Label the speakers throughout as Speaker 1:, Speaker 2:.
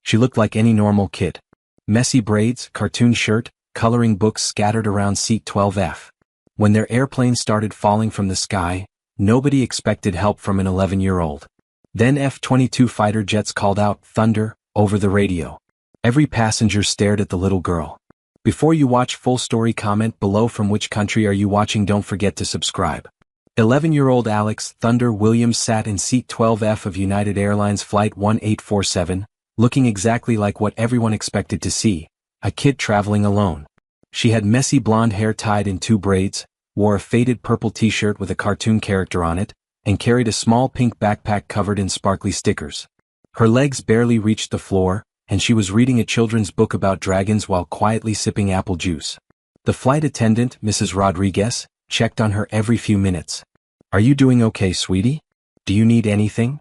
Speaker 1: She looked like any normal kid. Messy braids, cartoon shirt, coloring books scattered around seat 12F. When their airplane started falling from the sky, nobody expected help from an 11-year-old. Then F-22 fighter jets called out "Thunder" over the radio. Every passenger stared at the little girl. Before you watch full story, comment below from which country are you watching. Don't forget to subscribe. 11-year-old Alex Thunder Williams sat in seat 12F of United Airlines Flight 1847, looking exactly like what everyone expected to see, a kid traveling alone. She had messy blonde hair tied in 2 braids, wore a faded purple t-shirt with a cartoon character on it, and carried a small pink backpack covered in sparkly stickers. Her legs barely reached the floor, and she was reading a children's book about dragons while quietly sipping apple juice. The flight attendant, Mrs. Rodriguez, checked on her every few minutes. "Are you doing okay, sweetie? Do you need anything?"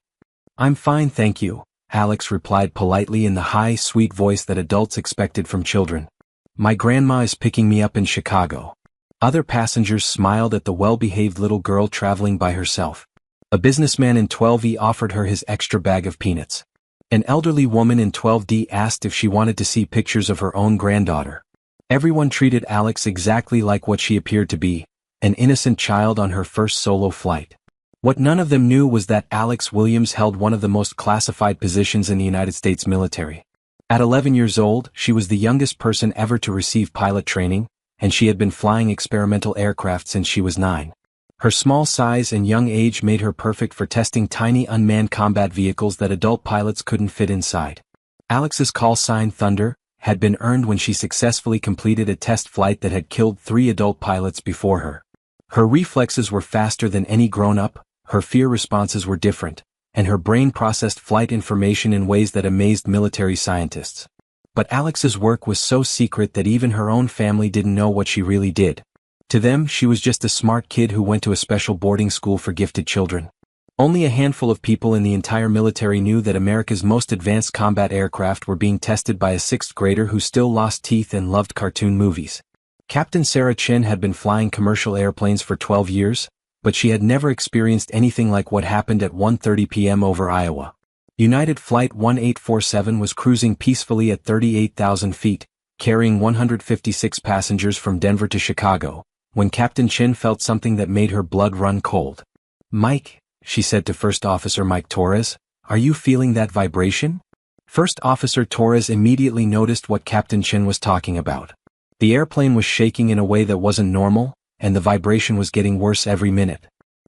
Speaker 1: "I'm fine, thank you," Alex replied politely in the high, sweet voice that adults expected from children. "My grandma is picking me up in Chicago." Other passengers smiled at the well-behaved little girl traveling by herself. A businessman in 12E offered her his extra bag of peanuts. An elderly woman in 12D asked if she wanted to see pictures of her own granddaughter. Everyone treated Alex exactly like what she appeared to be, an innocent child on her first solo flight. What none of them knew was that Alex Williams held one of the most classified positions in the United States military. At 11 years old, she was the youngest person ever to receive pilot training, and she had been flying experimental aircraft since she was 9. Her small size and young age made her perfect for testing tiny unmanned combat vehicles that adult pilots couldn't fit inside. Alex's call sign Thunder had been earned when she successfully completed a test flight that had killed 3 adult pilots before her. Her reflexes were faster than any grown-up, her fear responses were different, and her brain processed flight information in ways that amazed military scientists. But Alex's work was so secret that even her own family didn't know what she really did. To them, she was just a smart kid who went to a special boarding school for gifted children. Only a handful of people in the entire military knew that America's most advanced combat aircraft were being tested by a 6th grader who still lost teeth and loved cartoon movies. Captain Sarah Chin had been flying commercial airplanes for 12 years, but she had never experienced anything like what happened at 1:30 p.m. over Iowa. United Flight 1847 was cruising peacefully at 38,000 feet, carrying 156 passengers from Denver to Chicago, when Captain Chin felt something that made her blood run cold. "Mike," she said to First Officer Mike Torres, "are you feeling that vibration?" First Officer Torres immediately noticed what Captain Chin was talking about. The airplane was shaking in a way that wasn't normal, and the vibration was getting worse every minute.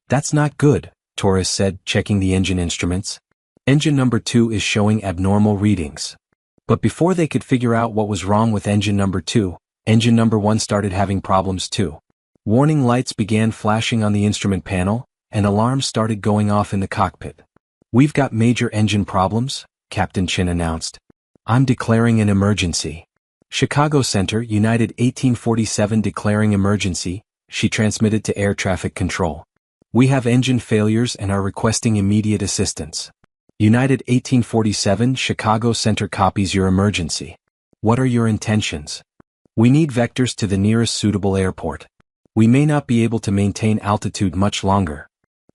Speaker 1: "That's not good," Torres said, checking the engine instruments. "Engine number 2 is showing abnormal readings." But before they could figure out what was wrong with engine number 2, engine number 1 started having problems too. Warning lights began flashing on the instrument panel, and alarms started going off in the cockpit. "We've got major engine problems," Captain Chin announced. "I'm declaring an emergency." "Chicago Center, United 1847 declaring emergency," she transmitted to air traffic control. "We have engine failures and are requesting immediate assistance." "United 1847, Chicago Center copies your emergency. What are your intentions?" "We need vectors to the nearest suitable airport. We may not be able to maintain altitude much longer."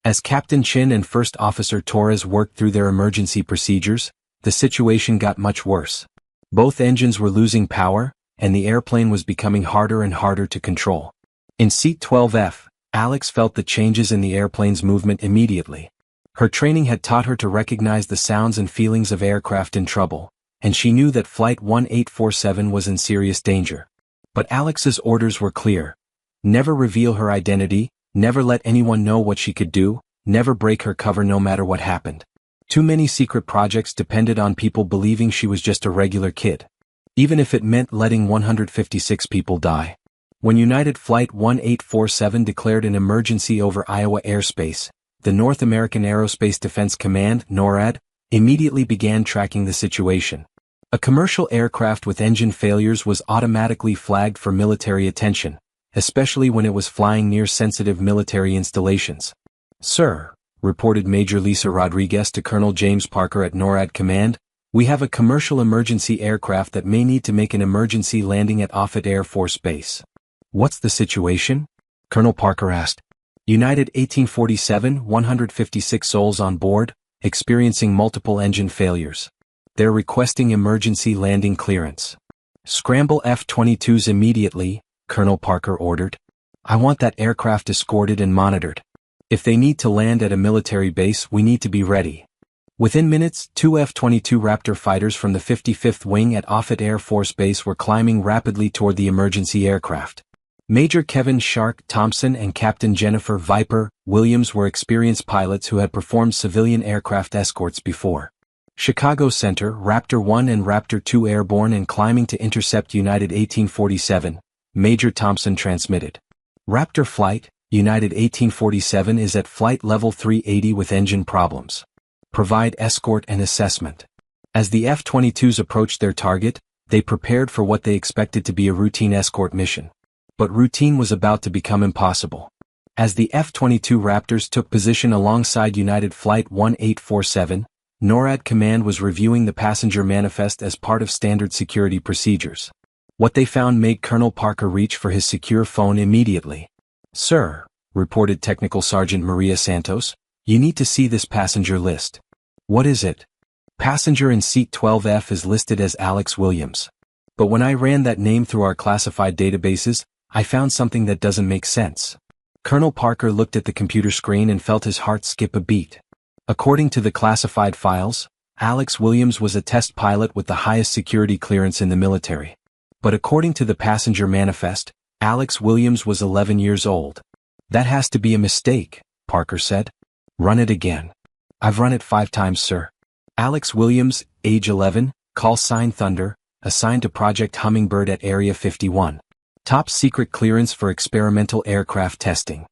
Speaker 1: As Captain Chin and First Officer Torres worked through their emergency procedures, the situation got much worse. Both engines were losing power, and the airplane was becoming harder and harder to control. In seat 12F, Alex felt the changes in the airplane's movement immediately. Her training had taught her to recognize the sounds and feelings of aircraft in trouble, and she knew that Flight 1847 was in serious danger. But Alex's orders were clear. Never reveal her identity, never let anyone know what she could do, never break her cover no matter what happened. Too many secret projects depended on people believing she was just a regular kid. Even if it meant letting 156 people die. When United Flight 1847 declared an emergency over Iowa airspace, the North American Aerospace Defense Command, NORAD, immediately began tracking the situation. A commercial aircraft with engine failures was automatically flagged for military attention, especially when it was flying near sensitive military installations. "Sir," reported Major Lisa Rodriguez to Colonel James Parker at NORAD Command, "we have a commercial emergency aircraft that may need to make an emergency landing at Offutt Air Force Base." "What's the situation?" Colonel Parker asked. "United 1847, 156 souls on board, experiencing multiple engine failures." They're requesting emergency landing clearance. Scramble F-22s immediately, Colonel Parker ordered. I want that aircraft escorted and monitored. If they need to land at a military base, we need to be ready. Within minutes, 2 F-22 Raptor fighters from the 55th Wing at Offutt Air Force Base were climbing rapidly toward the emergency aircraft. Major Kevin "Shark" Thompson and Captain Jennifer "Viper" Williams were experienced pilots who had performed civilian aircraft escorts before. Chicago Center, Raptor 1 and Raptor 2 airborne and climbing to intercept United 1847, Major Thompson transmitted. Raptor flight, United 1847 is at flight level 380 with engine problems. Provide escort and assessment. As the F-22s approached their target, they prepared for what they expected to be a routine escort mission. But routine was about to become impossible. As the F-22 Raptors took position alongside United Flight 1847, NORAD Command was reviewing the passenger manifest as part of standard security procedures. What they found made Colonel Parker reach for his secure phone immediately. "Sir," reported Technical Sergeant Maria Santos, "you need to see this passenger list." "What is it?" "Passenger in seat 12F is listed as Alex Williams. But when I ran that name through our classified databases, I found something that doesn't make sense." Colonel Parker looked at the computer screen and felt his heart skip a beat. According to the classified files, Alex Williams was a test pilot with the highest security clearance in the military. But according to the passenger manifest, Alex Williams was 11 years old. "That has to be a mistake," Parker said. "Run it again." "I've run it 5 times, sir." Alex Williams, age 11, call sign Thunder, assigned to Project Hummingbird at Area 51. Top secret clearance for experimental aircraft testing.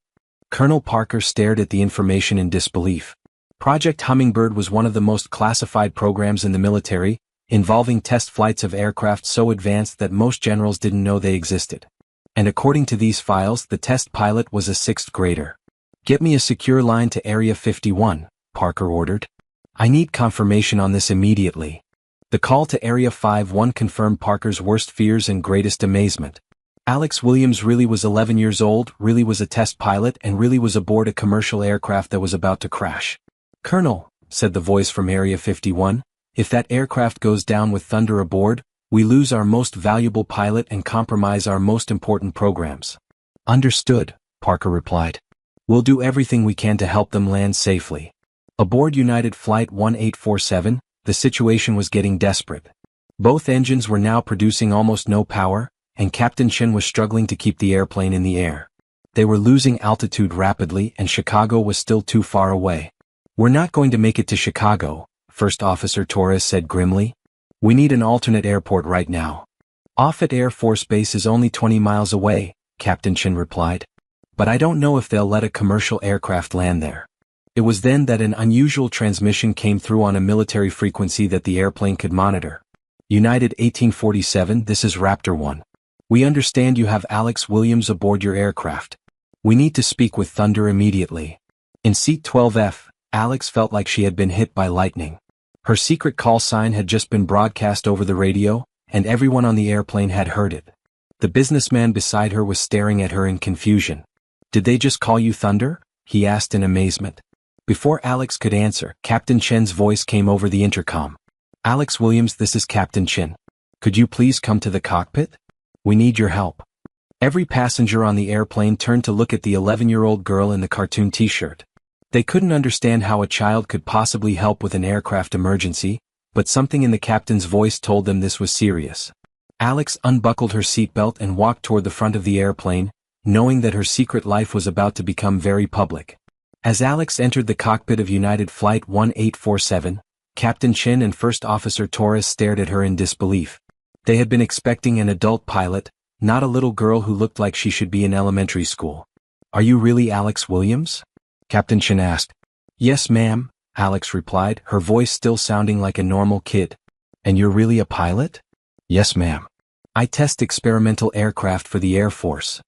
Speaker 1: Colonel Parker stared at the information in disbelief. Project Hummingbird was one of the most classified programs in the military, involving test flights of aircraft so advanced that most generals didn't know they existed. And according to these files, the test pilot was a 6th grader. "Get me a secure line to Area 51, Parker ordered. "I need confirmation on this immediately." The call to Area 51 confirmed Parker's worst fears and greatest amazement. Alex Williams really was 11 years old, really was a test pilot, and really was aboard a commercial aircraft that was about to crash. "Colonel," said the voice from Area 51, "if that aircraft goes down with Thunder aboard, we lose our most valuable pilot and compromise our most important programs." "Understood," Parker replied. "We'll do everything we can to help them land safely." Aboard United Flight 1847, the situation was getting desperate. Both engines were now producing almost no power, and Captain Chin was struggling to keep the airplane in the air. They were losing altitude rapidly and Chicago was still too far away. "We're not going to make it to Chicago," First Officer Torres said grimly. "We need an alternate airport right now." "Offutt Air Force Base is only 20 miles away," Captain Chin replied. "But I don't know if they'll let a commercial aircraft land there." It was then that an unusual transmission came through on a military frequency that the airplane could monitor. "United 1847, this is Raptor 1. We understand you have Alex Williams aboard your aircraft. We need to speak with Thunder immediately." In seat 12F, Alex felt like she had been hit by lightning. Her secret call sign had just been broadcast over the radio, and everyone on the airplane had heard it. The businessman beside her was staring at her in confusion. "Did they just call you Thunder?" he asked in amazement. Before Alex could answer, Captain Chen's voice came over the intercom. "Alex Williams, this is Captain Chen. Could you please come to the cockpit? We need your help." Every passenger on the airplane turned to look at the 11-year-old girl in the cartoon t-shirt. They couldn't understand how a child could possibly help with an aircraft emergency, but something in the captain's voice told them this was serious. Alex unbuckled her seatbelt and walked toward the front of the airplane, knowing that her secret life was about to become very public. As Alex entered the cockpit of United Flight 1847, Captain Chin and First Officer Torres stared at her in disbelief. They had been expecting an adult pilot, not a little girl who looked like she should be in elementary school. "Are you really Alex Williams?" Captain Chin asked. "Yes, ma'am," Alex replied, her voice still sounding like a normal kid. "And you're really a pilot?" "Yes, ma'am. I test experimental aircraft for the Air Force."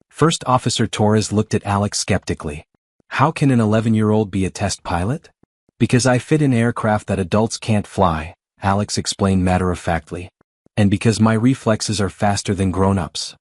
Speaker 1: First Officer Torres looked at Alex skeptically. "How can an 11-year-old be a test pilot?" "Because I fit in aircraft that adults can't fly," Alex explained matter-of-factly. "And because my reflexes are faster than grown-ups."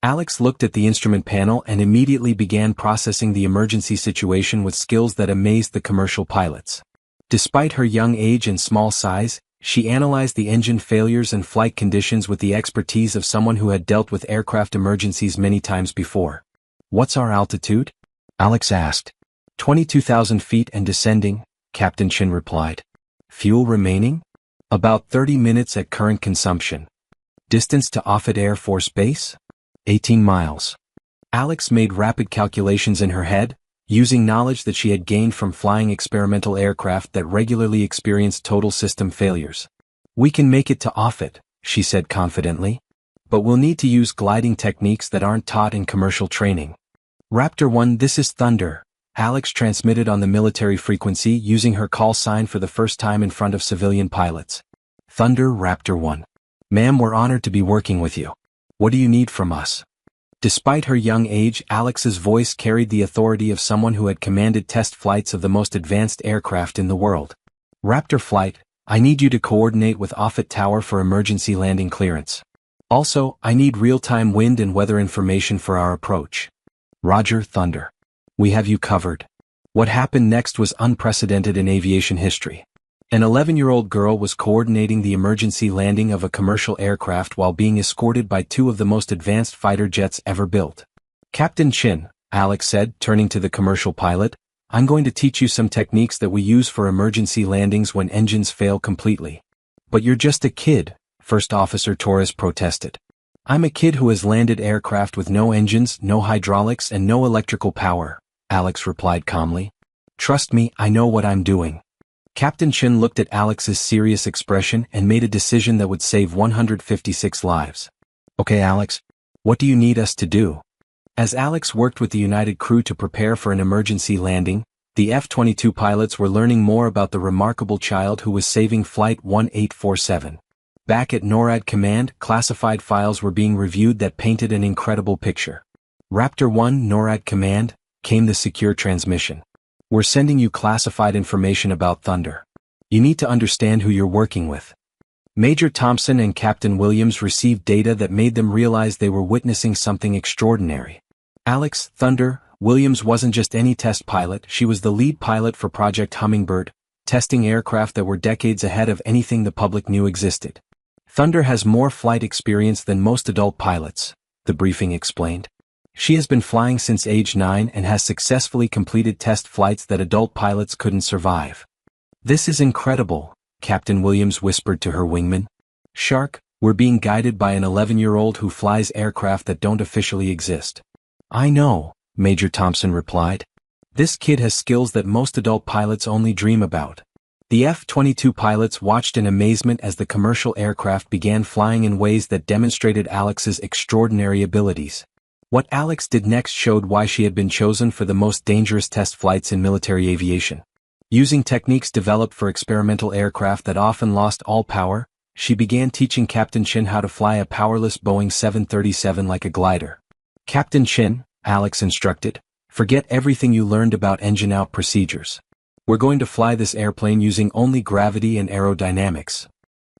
Speaker 1: Alex looked at the instrument panel and immediately began processing the emergency situation with skills that amazed the commercial pilots. Despite her young age and small size, She analyzed the engine failures and flight conditions with the expertise of someone who had dealt with aircraft emergencies many times before. "What's our altitude?" Alex asked. 22,000 feet and descending, Captain Chin replied. "Fuel remaining?" "About 30 minutes at current consumption." "Distance to Offutt Air Force Base?" 18 miles. Alex made rapid calculations in her head, using knowledge that she had gained from flying experimental aircraft that regularly experienced total system failures. "We can make it to Offutt," she said confidently. "But we'll need to use gliding techniques that aren't taught in commercial training." "Raptor 1, this is Thunder," Alex transmitted on the military frequency using her call sign for the first time in front of civilian pilots. "Thunder, Raptor 1. Ma'am, we're honored to be working with you. What do you need from us?" Despite her young age, Alex's voice carried the authority of someone who had commanded test flights of the most advanced aircraft in the world. "Raptor Flight, I need you to coordinate with Offutt Tower for emergency landing clearance. Also, I need real-time wind and weather information for our approach." "Roger, Thunder. We have you covered." What happened next was unprecedented in aviation history. An 11-year-old girl was coordinating the emergency landing of a commercial aircraft while being escorted by two of the most advanced fighter jets ever built. "Captain Chin," Alex said, turning to the commercial pilot, "I'm going to teach you some techniques that we use for emergency landings when engines fail completely." "But you're just a kid," First Officer Torres protested. "I'm a kid who has landed aircraft with no engines, no hydraulics, and no electrical power," Alex replied calmly. "Trust me, I know what I'm doing." Captain Chin looked at Alex's serious expression and made a decision that would save 156 lives. "Okay, Alex, what do you need us to do?" As Alex worked with the United crew to prepare for an emergency landing, the F-22 pilots were learning more about the remarkable child who was saving Flight 1847. Back at NORAD Command, classified files were being reviewed that painted an incredible picture. "Raptor 1, NORAD Command," came the secure transmission. "We're sending you classified information about Thunder. You need to understand who you're working with." Major Thompson and Captain Williams received data that made them realize they were witnessing something extraordinary. Alex, "Thunder," Williams wasn't just any test pilot, she was the lead pilot for Project Hummingbird, testing aircraft that were decades ahead of anything the public knew existed. "Thunder has more flight experience than most adult pilots," the briefing explained. "She has been flying since age 9 and has successfully completed test flights that adult pilots couldn't survive." "This is incredible," Captain Williams whispered to her wingman. "Shark, we're being guided by an 11-year-old who flies aircraft that don't officially exist." "I know," Major Thompson replied. "This kid has skills that most adult pilots only dream about." The F-22 pilots watched in amazement as the commercial aircraft began flying in ways that demonstrated Alex's extraordinary abilities. What Alex did next showed why she had been chosen for the most dangerous test flights in military aviation. Using techniques developed for experimental aircraft that often lost all power, she began teaching Captain Chin how to fly a powerless Boeing 737 like a glider. "Captain Chin," Alex instructed, "forget everything you learned about engine-out procedures. We're going to fly this airplane using only gravity and aerodynamics."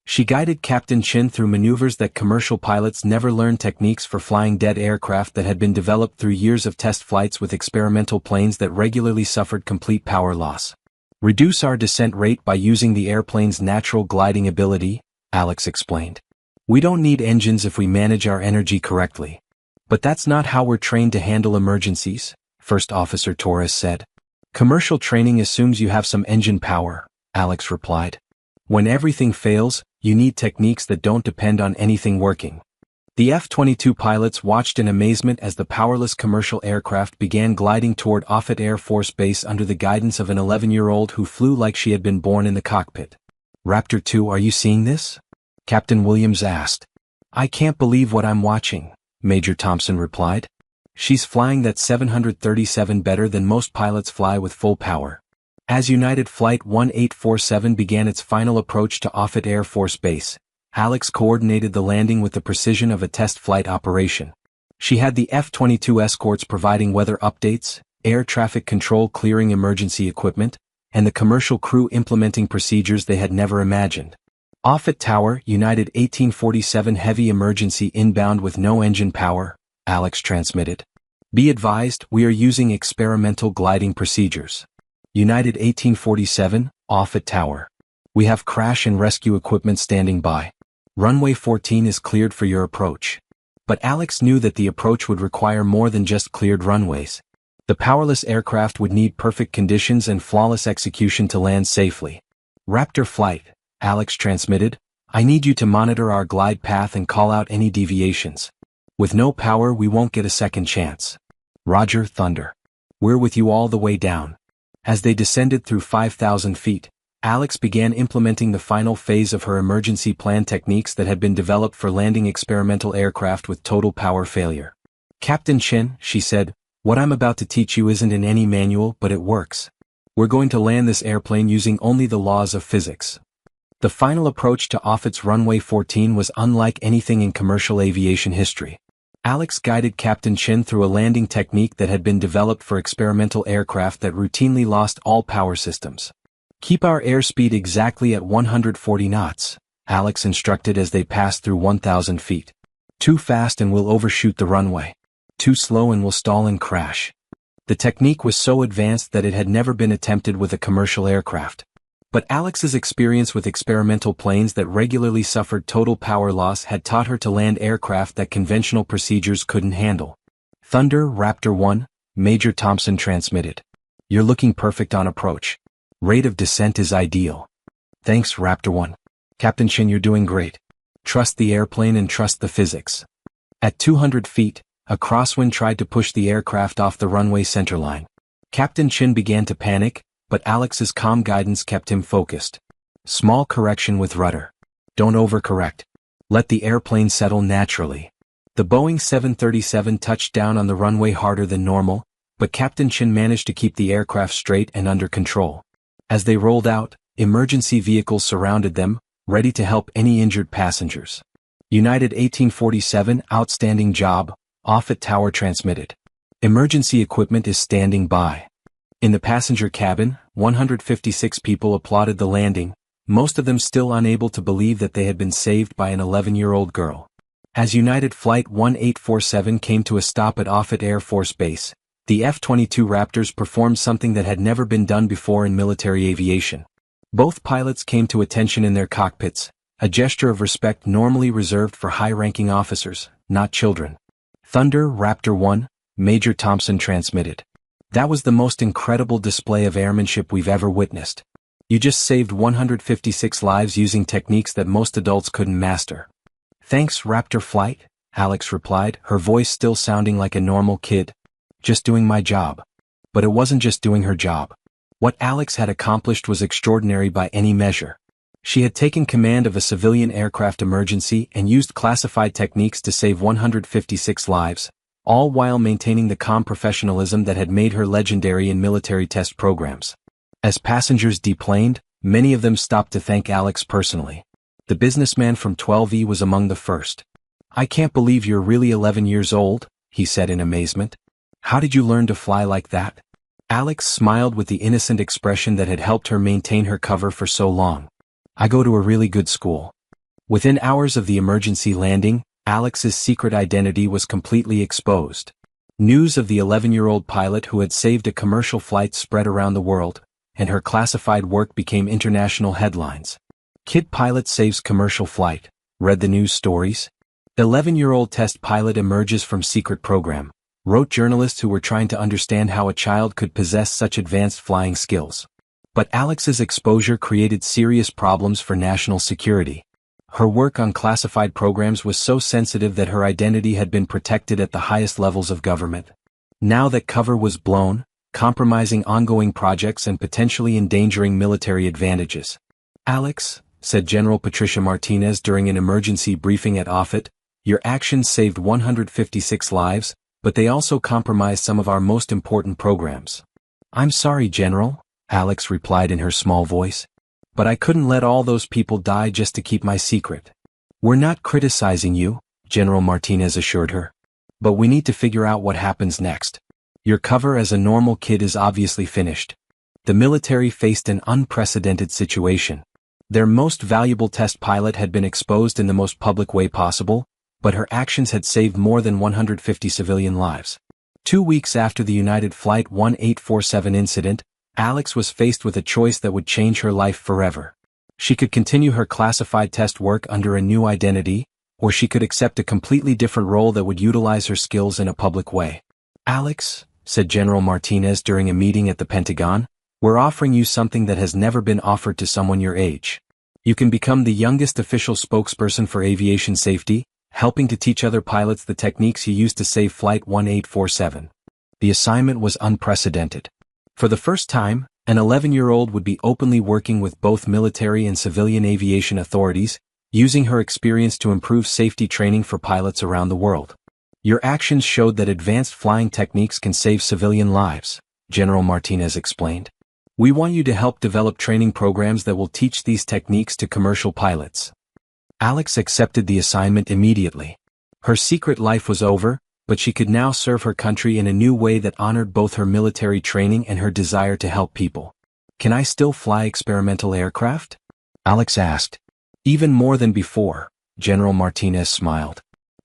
Speaker 1: She guided Captain Chin through maneuvers that commercial pilots never learned, techniques for flying dead aircraft that had been developed through years of test flights with experimental planes that regularly suffered complete power loss. "Reduce our descent rate by using the airplane's natural gliding ability," Alex explained. "We don't need engines if we manage our energy correctly." "But that's not how we're trained to handle emergencies," First Officer Torres said. "Commercial training assumes you have some engine power," Alex replied. "When everything fails, you need techniques that don't depend on anything working." The F-22 pilots watched in amazement as the powerless commercial aircraft began gliding toward Offutt Air Force Base under the guidance of an 11-year-old who flew like she had been born in the cockpit. "Raptor 2, are you seeing this?" Captain Williams asked. "I can't believe what I'm watching," Major Thompson replied. "She's flying that 737 better than most pilots fly with full power." As United Flight 1847 began its final approach to Offutt Air Force Base, Alex coordinated the landing with the precision of a test flight operation. She had the F-22 escorts providing weather updates, air traffic control clearing emergency equipment, and the commercial crew implementing procedures they had never imagined. "Offutt Tower, United 1847 heavy emergency inbound with no engine power," Alex transmitted. "Be advised, we are using experimental gliding procedures. United 1847, Offutt Tower. We have crash and rescue equipment standing by. Runway 14 is cleared for your approach. But Alex knew that the approach would require more than just cleared runways. The powerless aircraft would need perfect conditions and flawless execution to land safely. Raptor Flight, Alex transmitted, I need you to monitor our glide path and call out any deviations. With no power, we won't get a second chance. Roger, Thunder. We're with you all the way down. As they descended through 5,000 feet, Alex began implementing the final phase of her emergency plan techniques that had been developed for landing experimental aircraft with total power failure. Captain Chen, she said, what I'm about to teach you isn't in any manual, but it works. We're going to land this airplane using only the laws of physics. The final approach to Offutt's runway 14 was unlike anything in commercial aviation history. Alex guided Captain Chen through a landing technique that had been developed for experimental aircraft that routinely lost all power systems. Keep our airspeed exactly at 140 knots, Alex instructed as they passed through 1,000 feet. Too fast and we'll overshoot the runway. Too slow and we'll stall and crash. The technique was so advanced that it had never been attempted with a commercial aircraft. But Alex's experience with experimental planes that regularly suffered total power loss had taught her to land aircraft that conventional procedures couldn't handle. Thunder, Raptor 1, Major Thompson transmitted. You're looking perfect on approach. Rate of descent is ideal. Thanks, Raptor 1. Captain Chen, you're doing great. Trust the airplane and trust the physics. At 200 feet, a crosswind tried to push the aircraft off the runway centerline. Captain Chen began to panic, but Alex's calm guidance kept him focused. Small correction with rudder. Don't overcorrect. Let the airplane settle naturally. The Boeing 737 touched down on the runway harder than normal, but Captain Chen managed to keep the aircraft straight and under control. As they rolled out, emergency vehicles surrounded them, ready to help any injured passengers. United 1847, outstanding job, Offutt Tower transmitted. Emergency equipment is standing by. In the passenger cabin, 156 people applauded the landing, most of them still unable to believe that they had been saved by an 11-year-old girl. As United Flight 1847 came to a stop at Offutt Air Force Base, the F-22 Raptors performed something that had never been done before in military aviation. Both pilots came to attention in their cockpits, a gesture of respect normally reserved for high-ranking officers, not children. Thunder, Raptor 1, Major Thompson transmitted. That was the most incredible display of airmanship we've ever witnessed. You just saved 156 lives using techniques that most adults couldn't master. Thanks, Raptor Flight, Alex replied, her voice still sounding like a normal kid. Just doing my job. But it wasn't just doing her job. What Alex had accomplished was extraordinary by any measure. She had taken command of a civilian aircraft emergency and used classified techniques to save 156 lives, all while maintaining the calm professionalism that had made her legendary in military test programs. As passengers deplaned, many of them stopped to thank Alex personally. The businessman from 12E was among the first. I can't believe you're really 11 years old, he said in amazement. How did you learn to fly like that? Alex smiled with the innocent expression that had helped her maintain her cover for so long. I go to a really good school. Within hours of the emergency landing, Alex's secret identity was completely exposed. News of the 11-year-old pilot who had saved a commercial flight spread around the world, and her classified work became international headlines. Kid pilot saves commercial flight, read the news stories. 11-year-old test pilot emerges from secret program, wrote journalists who were trying to understand how a child could possess such advanced flying skills. But Alex's exposure created serious problems for national security. Her work on classified programs was so sensitive that her identity had been protected at the highest levels of government. Now that cover was blown, compromising ongoing projects and potentially endangering military advantages. Alex, said General Patricia Martinez during an emergency briefing at Offutt, your actions saved 156 lives, but they also compromised some of our most important programs. I'm sorry, General, Alex replied in her small voice. But I couldn't let all those people die just to keep my secret. We're not criticizing you, General Martinez assured her. But we need to figure out what happens next. Your cover as a normal kid is obviously finished. The military faced an unprecedented situation. Their most valuable test pilot had been exposed in the most public way possible, but her actions had saved more than 150 civilian lives. 2 weeks after the United Flight 1847 incident, Alex was faced with a choice that would change her life forever. She could continue her classified test work under a new identity, or she could accept a completely different role that would utilize her skills in a public way. "Alex," said General Martinez during a meeting at the Pentagon, "we're offering you something that has never been offered to someone your age. You can become the youngest official spokesperson for aviation safety, helping to teach other pilots the techniques you used to save Flight 1847. The assignment was unprecedented. For the first time, an 11-year-old would be openly working with both military and civilian aviation authorities, using her experience to improve safety training for pilots around the world. Your actions showed that advanced flying techniques can save civilian lives, General Martinez explained. We want you to help develop training programs that will teach these techniques to commercial pilots." Alex accepted the assignment immediately. Her secret life was over, but she could now serve her country in a new way that honored both her military training and her desire to help people. "Can I still fly experimental aircraft?" Alex asked. "Even more than before," General Martinez smiled.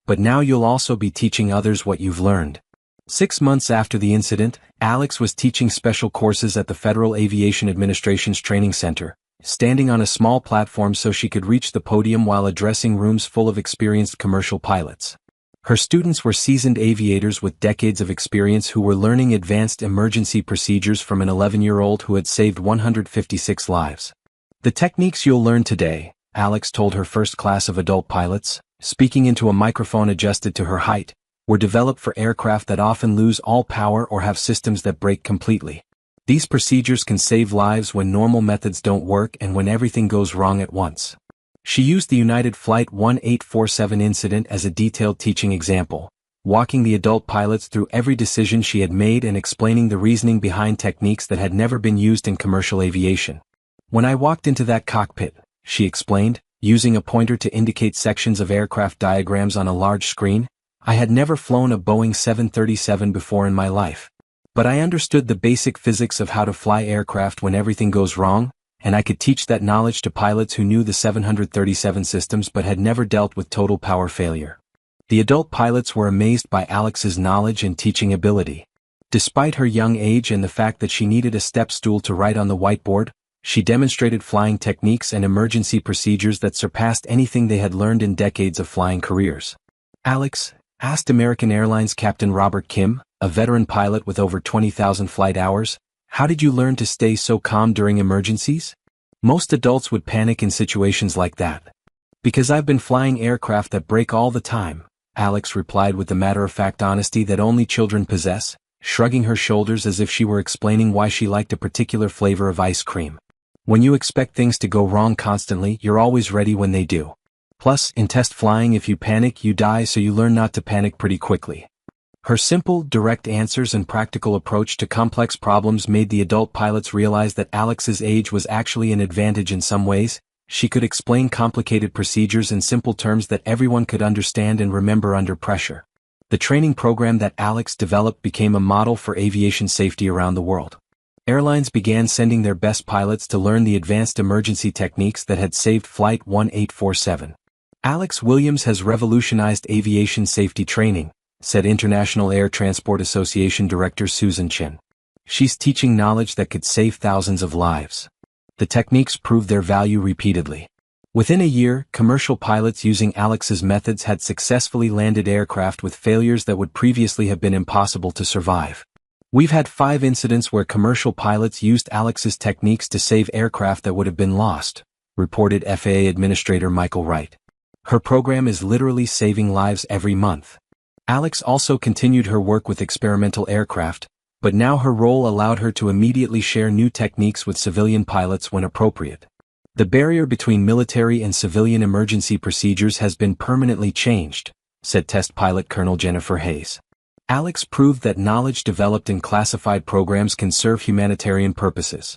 Speaker 1: "But now you'll also be teaching others what you've learned." 6 months after the incident, Alex was teaching special courses at the Federal Aviation Administration's training center, standing on a small platform so she could reach the podium while addressing rooms full of experienced commercial pilots. Her students were seasoned aviators with decades of experience who were learning advanced emergency procedures from an 11-year-old who had saved 156 lives. "The techniques you'll learn today," Alex told her first class of adult pilots, speaking into a microphone adjusted to her height, "were developed for aircraft that often lose all power or have systems that break completely. These procedures can save lives when normal methods don't work and when everything goes wrong at once." She used the United Flight 1847 incident as a detailed teaching example, walking the adult pilots through every decision she had made and explaining the reasoning behind techniques that had never been used in commercial aviation. "When I walked into that cockpit," she explained, using a pointer to indicate sections of aircraft diagrams on a large screen, "I had never flown a Boeing 737 before in my life. But I understood the basic physics of how to fly aircraft when everything goes wrong, and I could teach that knowledge to pilots who knew the 737 systems but had never dealt with total power failure." The adult pilots were amazed by Alex's knowledge and teaching ability. Despite her young age and the fact that she needed a step stool to write on the whiteboard, she demonstrated flying techniques and emergency procedures that surpassed anything they had learned in decades of flying careers. "Alex," asked American Airlines Captain Robert Kim, a veteran pilot with over 20,000 flight hours, "how did you learn to stay so calm during emergencies?" "Most adults would panic in situations like that. Because I've been flying aircraft that break all the time," Alex replied with the matter-of-fact honesty that only children possess, shrugging her shoulders as if she were explaining why she liked a particular flavor of ice cream. "When you expect things to go wrong constantly, you're always ready when they do. Plus, in test flying, if you panic, you die, so you learn not to panic pretty quickly." Her simple, direct answers and practical approach to complex problems made the adult pilots realize that Alex's age was actually an advantage in some ways. She could explain complicated procedures in simple terms that everyone could understand and remember under pressure. The training program that Alex developed became a model for aviation safety around the world. Airlines began sending their best pilots to learn the advanced emergency techniques that had saved Flight 1847. "Alex Williams has revolutionized aviation safety training," said International Air Transport Association Director Susan Chin. "She's teaching knowledge that could save thousands of lives." The techniques proved their value repeatedly. Within a year, commercial pilots using Alex's methods had successfully landed aircraft with failures that would previously have been impossible to survive. "We've had 5 incidents where commercial pilots used Alex's techniques to save aircraft that would have been lost," reported FAA Administrator Michael Wright. "Her program is literally saving lives every month." Alex also continued her work with experimental aircraft, but now her role allowed her to immediately share new techniques with civilian pilots when appropriate. "The barrier between military and civilian emergency procedures has been permanently changed," said test pilot Colonel Jennifer Hayes. "Alex proved that knowledge developed in classified programs can serve humanitarian purposes."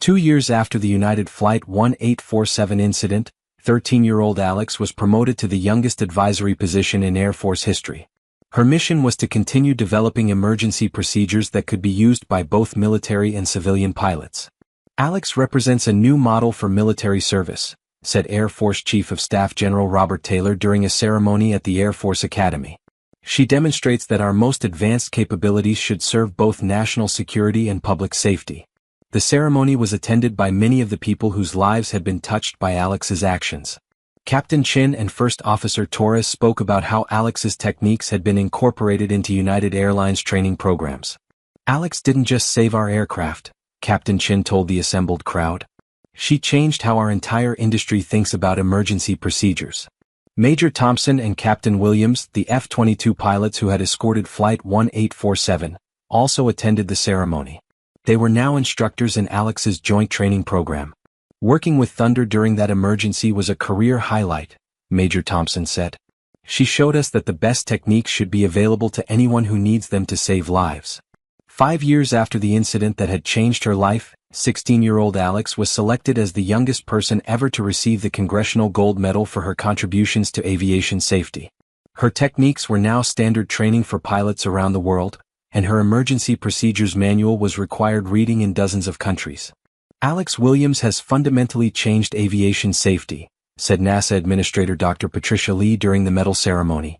Speaker 1: 2 years after the United Flight 1847 incident, 13-year-old Alex was promoted to the youngest advisory position in Air Force history. Her mission was to continue developing emergency procedures that could be used by both military and civilian pilots. "Alex represents a new model for military service," said Air Force Chief of Staff General Robert Taylor during a ceremony at the Air Force Academy. "She demonstrates that our most advanced capabilities should serve both national security and public safety." The ceremony was attended by many of the people whose lives had been touched by Alex's actions. Captain Chin and First Officer Torres spoke about how Alex's techniques had been incorporated into United Airlines training programs. "Alex didn't just save our aircraft," Captain Chin told the assembled crowd. "She changed how our entire industry thinks about emergency procedures." Major Thompson and Captain Williams, the F-22 pilots who had escorted Flight 1847, also attended the ceremony. They were now instructors in Alex's joint training program. "Working with Thunder during that emergency was a career highlight," Major Thompson said. "She showed us that the best techniques should be available to anyone who needs them to save lives." 5 years after the incident that had changed her life, 16-year-old Alex was selected as the youngest person ever to receive the Congressional Gold Medal for her contributions to aviation safety. Her techniques were now standard training for pilots around the world, and her emergency procedures manual was required reading in dozens of countries. "Alex Williams has fundamentally changed aviation safety," said NASA Administrator Dr. Patricia Lee during the medal ceremony.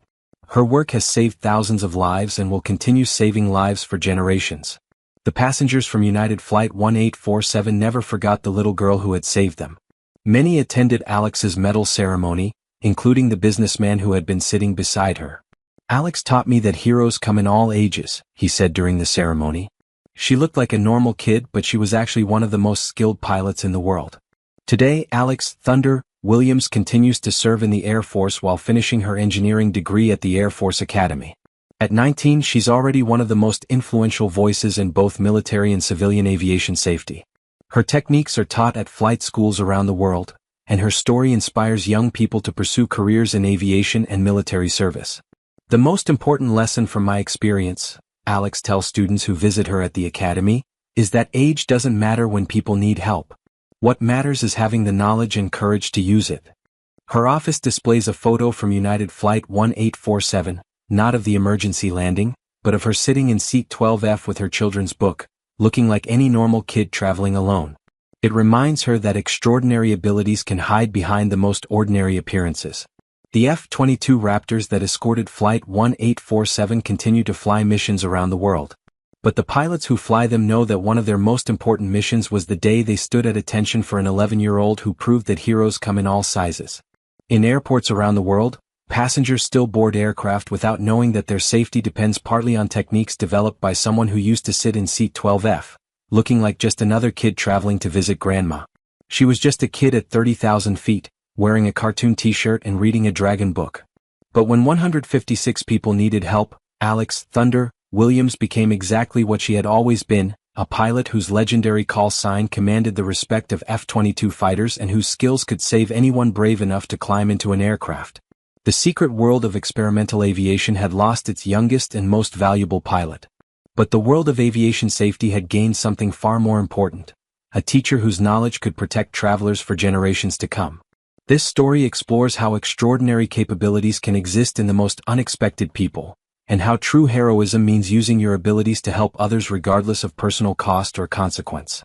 Speaker 1: "Her work has saved thousands of lives and will continue saving lives for generations." The passengers from United Flight 1847 never forgot the little girl who had saved them. Many attended Alex's medal ceremony, including the businessman who had been sitting beside her. "Alex taught me that heroes come in all ages," he said during the ceremony. "She looked like a normal kid, but she was actually one of the most skilled pilots in the world." Today, Alex "Thunder" Williams continues to serve in the Air Force while finishing her engineering degree at the Air Force Academy. At 19, she's already one of the most influential voices in both military and civilian aviation safety. Her techniques are taught at flight schools around the world, and her story inspires young people to pursue careers in aviation and military service. "The most important lesson from my experience," Alex tells students who visit her at the academy, "is that age doesn't matter when people need help. What matters is having the knowledge and courage to use it." Her office displays a photo from United Flight 1847, not of the emergency landing, but of her sitting in seat 12F with her children's book, looking like any normal kid traveling alone. It reminds her that extraordinary abilities can hide behind the most ordinary appearances. The F-22 Raptors that escorted Flight 1847 continue to fly missions around the world. But the pilots who fly them know that one of their most important missions was the day they stood at attention for an 11-year-old who proved that heroes come in all sizes. In airports around the world, passengers still board aircraft without knowing that their safety depends partly on techniques developed by someone who used to sit in seat 12F, looking like just another kid traveling to visit grandma. She was just a kid at 30,000 feet, wearing a cartoon t-shirt and reading a dragon book. But when 156 people needed help, Alex "Thunder" Williams became exactly what she had always been, a pilot whose legendary call sign commanded the respect of F-22 fighters and whose skills could save anyone brave enough to climb into an aircraft. The secret world of experimental aviation had lost its youngest and most valuable pilot. But the world of aviation safety had gained something far more important: a teacher whose knowledge could protect travelers for generations to come. This story explores how extraordinary capabilities can exist in the most unexpected people, and how true heroism means using your abilities to help others regardless of personal cost or consequence.